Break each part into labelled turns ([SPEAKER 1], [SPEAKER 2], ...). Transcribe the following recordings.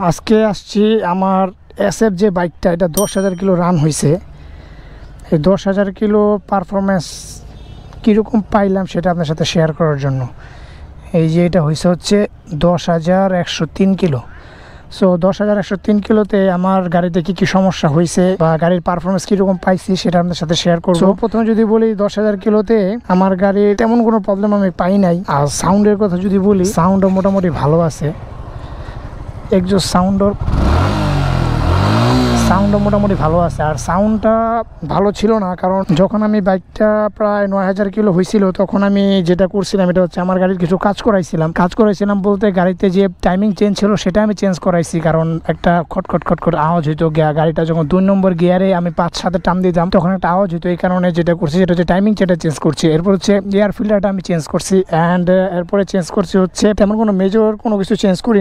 [SPEAKER 1] আজকে আসছি আমার এসএফ যে বাইকটা, এটা 10,000 কিলো রান হয়েছে। এই 10,000 কিলো পারফরমেন্স কীরকম পাইলাম সেটা আপনার সাথে শেয়ার করার জন্য। এই যে এটা হয়েছে হচ্ছে 10,103 কিলো। সো 10,103 কিলোতে আমার গাড়িতে কী কী সমস্যা হয়েছে বা গাড়ির পারফরমেন্স কীরকম পাইছি সেটা আপনার সাথে শেয়ার করবো। প্রথমে যদি বলি 10,000 কিলোতে আমার গাড়ির তেমন কোনো প্রবলেম আমি পাই নাই। আর সাউন্ডের কথা যদি বলি, সাউন্ডও মোটামুটি ভালো আছে। এক্সজস্ট সাউন্ডও মোটামুটি ভালো আছে। আর সাউন্ডটা ভালো ছিল না, কারণ যখন আমি বাইকটা প্রায় 9,000 কিলো হয়েছিল তখন আমি যেটা করছিলাম এটা হচ্ছে আমার গাড়ির কিছু কাজ করাইছিলাম বলতে গাড়িতে যে টাইমিং চেঞ্জ ছিল সেটা আমি চেঞ্জ করাইছি, কারণ একটা খটখট আওয়াজ হইতো। গাড়িটা যখন 2 নম্বর গিয়ারে আমি 5-7 টান দিতাম তখন একটা আওয়াজ হইতো। এই কারণে যেটা করছি সেটা হচ্ছে টাইমিং সেটা চেঞ্জ করছি। এরপর হচ্ছে এয়ার ফিল্টারটা আমি চেঞ্জ করছি। অ্যান্ড এরপরে চেঞ্জ করছি হচ্ছে তেমন কোনো মেজর কোনো কিছু চেঞ্জ করি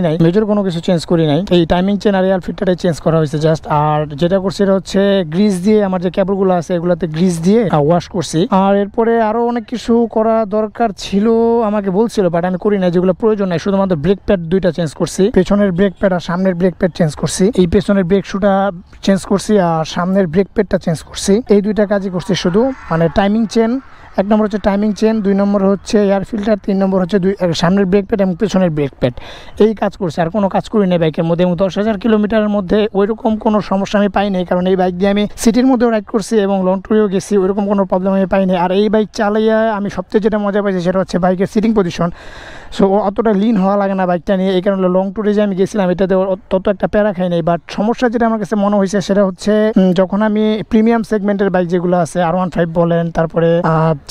[SPEAKER 1] নাই। এই টাইমিং চেন আর এয়ার ফিল্টারটাই চেঞ্জ করা হয়েছে জাস্ট। আর যেটা করছি এটা হচ্ছে গ্রিজ দিয়ে আমার যে কেবলগুলো আছে এগুলাতে গ্রিজ দিয়ে ওয়াশ করছি। আর এরপরে আরো অনেক কিছু করা দরকার ছিল, আমাকে বলছিল, বাট আমি করি না, যেগুলো প্রয়োজন নাই। শুধুমাত্র ব্রেক প্যাড 2টা চেঞ্জ করছি, পেছনের ব্রেক প্যাড আর সামনের ব্রেক প্যাড চেঞ্জ করছি। এই পেছনের ব্রেক শুটা চেঞ্জ করছি আর সামনের ব্রেক প্যাডটা চেঞ্জ করছি। এই 2টা কাজই করছি শুধু, মানে টাইমিং চেন 1 নম্বর হচ্ছে টাইমিং চেন, 2 নম্বর হচ্ছে এয়ার ফিল্টার, 3 নম্বর হচ্ছে সামনের ব্রেক প্যাড এবং পেছনের ব্রেক প্যাড। এই কাজ করছি, আর কোনো কাজ করি না বাইকের মধ্যে। এবং 10,000 কিলোমিটারের মধ্যে ওইরকম কোনো সমস্যা আমি পাইনি, কারণ এই বাইক দিয়ে আমি সিটির মধ্যেও রাইড করছি এবং লং ট্যুরেও গেছি, ওইরকম কোনো প্রবলেম আমি পাইনি। আর এই বাইক চালাইয়া আমি সবচেয়ে যেটা মজা পাইছি সেটা হচ্ছে বাইকের সিটিং পজিশন। সো অতটা লিন হওয়া লাগে না বাইকটা নিয়ে। এই কারণে লং ট্যুরে যে আমি গেছিলাম এটাতে তত একটা প্যারা খাই নাই। বাট সমস্যা যেটা আমার কাছে মনে হয়েছে সেটা হচ্ছে যখন আমি প্রিমিয়াম সেগমেন্টের বাইক যেগুলো আছে, R15 বলেন, তারপরে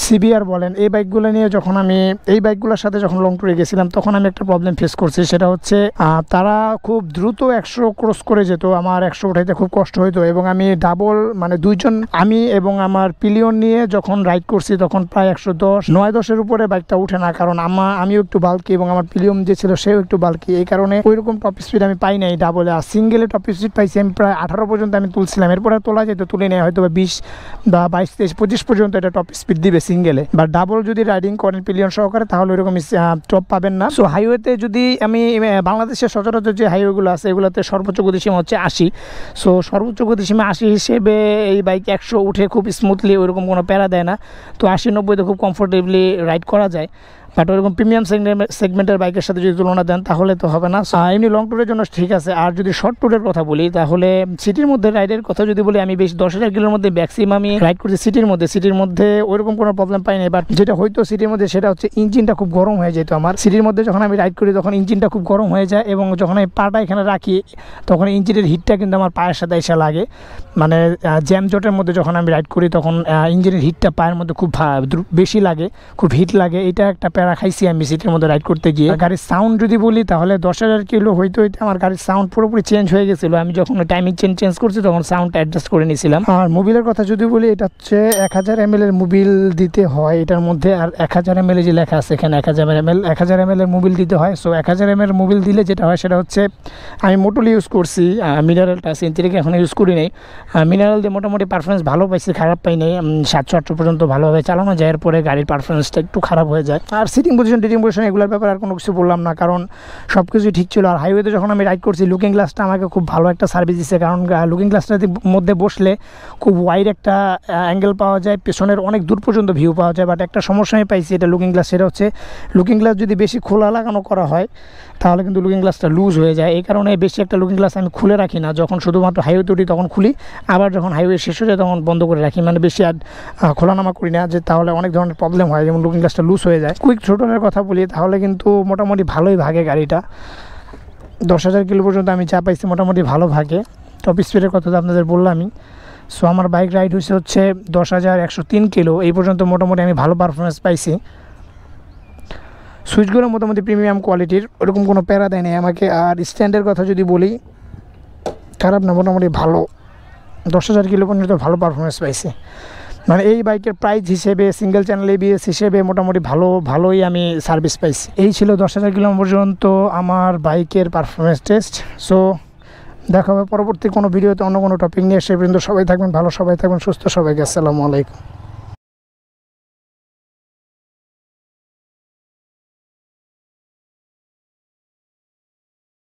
[SPEAKER 1] CBR বলেন, এই বাইকগুলো নিয়ে যখন আমি এই বাইকগুলোর সাথে যখন লং ট্যুরে গেছিলাম তখন আমি একটা প্রবলেম ফেস করছি। সেটা হচ্ছে তারা খুব দ্রুত 100 ক্রস করে যেত, আমার 100 উঠাইতে খুব কষ্ট হইতো। এবং আমি ডাবল, মানে 2 জন, আমি এবং আমার পিলিয়ন নিয়ে যখন রাইড করছি তখন প্রায় 110, 9-10-এর উপরে বাইকটা উঠে না, কারণ আমিও একটু বাল্কি এবং আমার পিলিয়ন যে ছিল সেও একটু বাল্কি। এই কারণে ওইরকম টপ স্পিড আমি পাই নাই ডাবলে। আর সিঙ্গেলে টপ স্পিড পাইছি আমি প্রায় 18 পর্যন্ত আমি তুলছিলাম। এরপরে তোলা যেত, তুলে নেয় হয়তো বা 20 বা 22, 23, 25 পর্যন্ত এটা টপ স্পিড দিবে সিঙ্গেলে। বা ডাবল যদি রাইডিং করেন পিলিয়ন সহকারে তাহলে ওইরকম টপ পাবেন না। সো হাইওয়েতে যদি আমি বাংলাদেশের সচরাচর যে হাইওয়েগুলো আছে এগুলোতে সর্বোচ্চ গতিসীমা হচ্ছে 80। সো সর্বোচ্চ গতিসীমা 80 হিসেবে এই বাইক 100 উঠে খুব স্মুথলি, ওইরকম কোনো প্যারা দেয় না। তো 80-90তে খুব কমফোর্টেবলি রাইড করা যায়। বাট ওরকম প্রিমিয়াম সেগমেন্টের বাইকের সাথে যদি তুলনা দেন তাহলে তো হবে না। এমনি লং ট্যুরের জন্য ঠিক আছে। আর যদি শর্ট ট্যুরের কথা বলি তাহলে সিটির মধ্যে রাইডের কথা যদি বলি, আমি বেশ 10,000 কিলোর মধ্যে ম্যাক্সিমাম আমি রাইড করছি সিটির মধ্যে ওইরকম কোনো প্রবলেম পাই নাই। বাট যেটা হয়তো সিটির মধ্যে সেটা হচ্ছে ইঞ্জিনটা খুব গরম হয়ে যেত আমার। সিটির মধ্যে যখন আমি রাইড করি তখন ইঞ্জিনটা খুব গরম হয়ে যায়, এবং যখন আমি পাটা এখানে রাখি তখন ইঞ্জিনের হিটটা কিন্তু আমার পায়ের সাথে এসে লাগে। মানে জ্যাম জটের মধ্যে যখন আমি রাইড করি তখন ইঞ্জিনের হিটটা পায়ের মধ্যে খুব বেশি লাগে, খুব হিট লাগে। এটা একটা প্যারা খাইছি আমি সিটির মধ্যে রাইড করতে গিয়ে। গাড়ির সাউন্ড যদি বলি তাহলে 10,000 কিলো হইতে আমার গাড়ির সাউন্ড পুরোপুরি চেঞ্জ হয়ে গেছিলো। আমি যখন টাইমিং চেঞ্জ করছি তখন সাউন্ডটা অ্যাডজাস্ট করে নিয়েছিলাম। আর মোবিলের কথা যদি বলি, এটা হচ্ছে 1000 ml এর মোবিল দিতে হয় এটার মধ্যে। আর 1000 ml যে লেখা আছে এখানে 1000 ml এর মোবিল দিতে হয়। সো 1000 ml মোবিল দিলে যেটা হয় সেটা হচ্ছে, আমি মোটলি ইউজ করছি মিনারেলটা, সিনথেটিক এখন ইউজ করি নাই। মিনারেল দিয়ে মোটামুটি পারফরমেন্স ভালো পাইছি, খারাপ পাই নাই। 700-800 পর্যন্ত ভালোভাবে চালানো যায়, এরপরে গাড়ির পারফরমেন্সটা একটু খারাপ হয়ে যায়। আর সিটিং পজিশন এগুলোর ব্যাপারে আর কোনো কিছু বললাম না, কারণ সব কিছুই ঠিক ছিল। আর হাইওয়েতে যখন আমি রাইড করছি লুকিং গ্লাসটা আমাকে খুব ভালো একটা সার্ভিস দিচ্ছে, কারণ লুকিং গ্লাসটার মধ্যে বসলে খুব ওয়াইড একটা অ্যাঙ্গেল পাওয়া যায়, পেছনের অনেক দূর পর্যন্ত ভিউ পাওয়া যায়। বাট একটা সমস্যা আমি পাইছি এটা লুকিং গ্লাস, সেটা হচ্ছে লুকিং গ্লাস যদি বেশি খোলা লাগানো করা হয় তাহলে কিন্তু লুকিং গ্লাসটা লুজ হয়ে যায়। এই কারণে বেশি একটা লুকিং গ্লাস আমি খুলে রাখি না, যখন শুধুমাত্র হাইওয়েতে উঠি তখন খুলি, আবার যখন হাইওয়ে শেষ হয়ে যায় তখন বন্ধ করে রাখি। মানে বেশি আর খোলানামা করি না, যে তাহলে অনেক ধরনের প্রবলেম হয়, যেমন লুকিং গ্লাসটা লুজ হয়ে যায়। কুইক থ্রোটলের কথা বলি তাহলে কিন্তু মোটামুটি ভালোই ভাগে গাড়িটা। 10,000 কিলো পর্যন্ত আমি যা পাইছি মোটামুটি ভালো ভাগে। টপ স্পিডের কথা তো আপনাদের বললামই। সো আমার বাইক রাইড হচ্ছে 10,103 কিলো। এই পর্যন্ত মোটামুটি আমি ভালো পারফরমেন্স পাইছি। সুইচগুলো মোটামুটি প্রিমিয়াম কোয়ালিটির, ওরকম কোনো প্যারা দেয় নাই আমাকে। আর স্ট্যান্ডের কথা যদি বলি, খারাপ না, মোটামুটি ভালো। 10,000 কিলো পর্যন্ত ভালো পারফরমেন্স পাইছি। মানে এই বাইকের প্রাইস হিসেবে, সিঙ্গেল চ্যানেল ABS হিসেবে মোটামুটি ভালোই আমি সার্ভিস পাইছি। এই ছিল 10,000 কিলো পর্যন্ত আমার বাইকের পারফরমেন্স টেস্ট। সো দেখা হবে পরবর্তী কোনো ভিডিওতে অন্য কোনো টপিক নিয়ে। সে পর্যন্ত সবাই থাকবেন ভালো, সবাই থাকবেন সুস্থ। সবাইকে আসসালামু আলাইকুম।